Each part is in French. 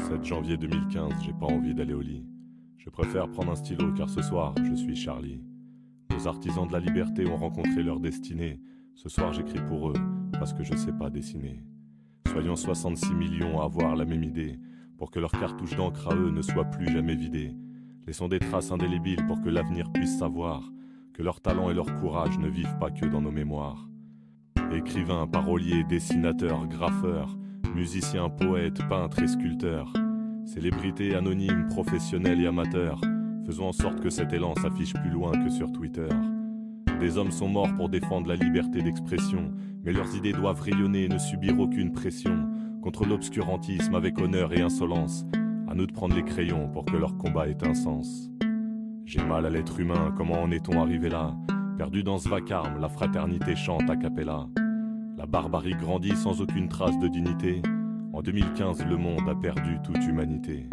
7 janvier 2015, j'ai pas envie d'aller au lit. Je préfère prendre un stylo car ce soir, je suis Charlie. Nos artisans de la liberté ont rencontré leur destinée. Ce soir, j'écris pour eux parce que je sais pas dessiner. Soyons 66 millions à avoir la même idée, pour que leur cartouche d'encre à eux ne soit plus jamais vidée. Laissons des traces indélébiles pour que l'avenir puisse savoir que leur talent et leur courage ne vivent pas que dans nos mémoires. Écrivains, paroliers, dessinateurs, graffeurs, musiciens, poètes, peintres et sculpteurs, célébrités anonymes, professionnels et amateurs, faisons en sorte que cet élan s'affiche plus loin que sur Twitter. Des hommes sont morts pour défendre la liberté d'expression, mais leurs idées doivent rayonner et ne subir aucune pression. Contre l'obscurantisme avec honneur et insolence, à nous de prendre les crayons pour que leur combat ait un sens. J'ai mal à l'être humain, comment en est-on arrivé là? Perdu dans ce vacarme, la fraternité chante a cappella. La barbarie grandit sans aucune trace de dignité. En 2015, le monde a perdu toute humanité.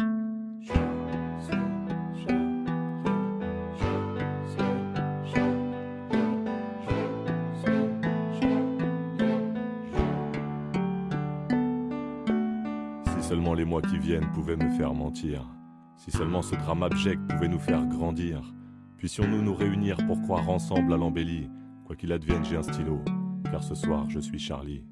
Si seulement les mois qui viennent pouvaient me faire mentir, si seulement ce drame abject pouvait nous faire grandir, puissions-nous nous réunir pour croire ensemble à l'embellie. Quoi qu'il advienne, j'ai un stylo, car ce soir je suis Charlie.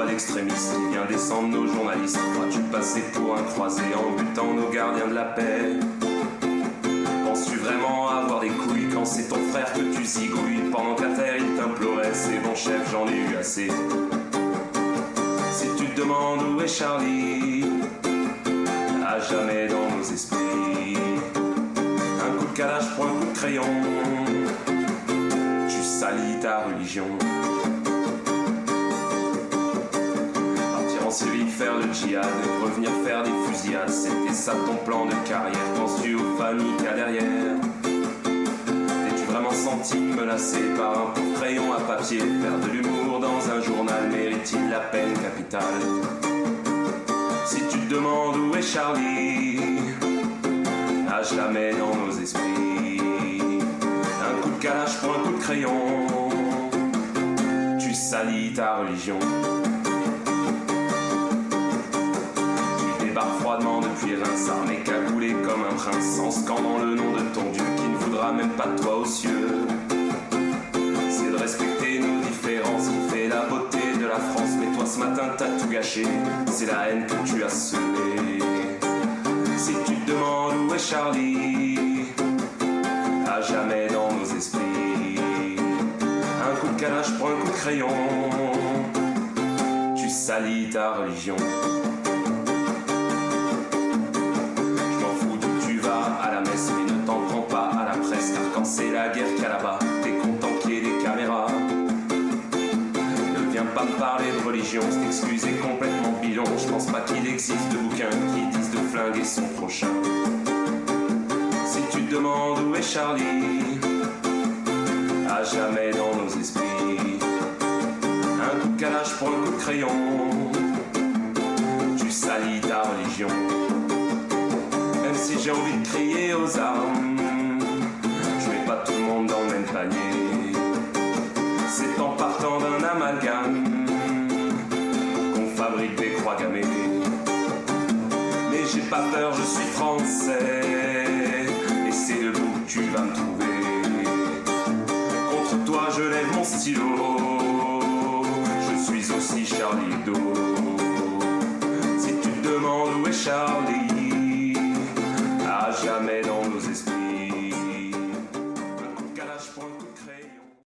L'extrémiste qui vient descendre nos journalistes. Crois-tu passer pour un croisé en butant nos gardiens de la paix? Penses-tu vraiment avoir des couilles quand c'est ton frère que tu zigouilles? Pendant que la terre il t'implorait, c'est bon chef, j'en ai eu assez. Si tu te demandes où est Charlie, à jamais dans nos esprits. Un coup de calage pour un coup de crayon, tu salis ta religion. Celui de faire le djihad, revenir faire des fusillades, c'était ça ton plan de carrière. Penses-tu aux familles qu'il y a derrière? T'es-tu vraiment senti menacé par un pauvre crayon à papier? Faire de l'humour dans un journal mérite-t-il la peine capitale? Si tu te demandes où est Charlie, à jamais dans nos esprits. Un coup de calage pour un coup de crayon, tu salis ta religion. Barre froidement depuis Reims, mais cagoulé comme un prince, en scandant le nom de ton Dieu qui ne voudra même pas de toi aux cieux. C'est de respecter nos différences qui fait la beauté de la France, mais toi ce matin t'as tout gâché, c'est la haine que tu as semée. Si tu te demandes où est Charlie, à jamais dans nos esprits. Un coup de calage pour un coup de crayon, tu salis ta religion. Mais ne t'en prends pas à la presse, car quand c'est la guerre qu'il y a là-bas, t'es content qu'il y ait des caméras. Ne viens pas me parler de religion, c'est excusé complètement bidon. Je pense pas qu'il existe de bouquins qui disent de flinguer son prochain. Si tu te demandes où est Charlie, à jamais dans nos esprits. Un coup de calage pour un coup de crayon, tu salis ta religion. Même si j'ai envie de crier aux armes, je mets pas tout le monde dans le même panier. C'est en partant d'un amalgame qu'on fabrique des croix gammées. Mais j'ai pas peur, je suis français, et c'est debout que tu vas me trouver. Contre toi je lève mon stylo, je suis aussi Charlie Hebdo. Si tu te demandes où est Charlie,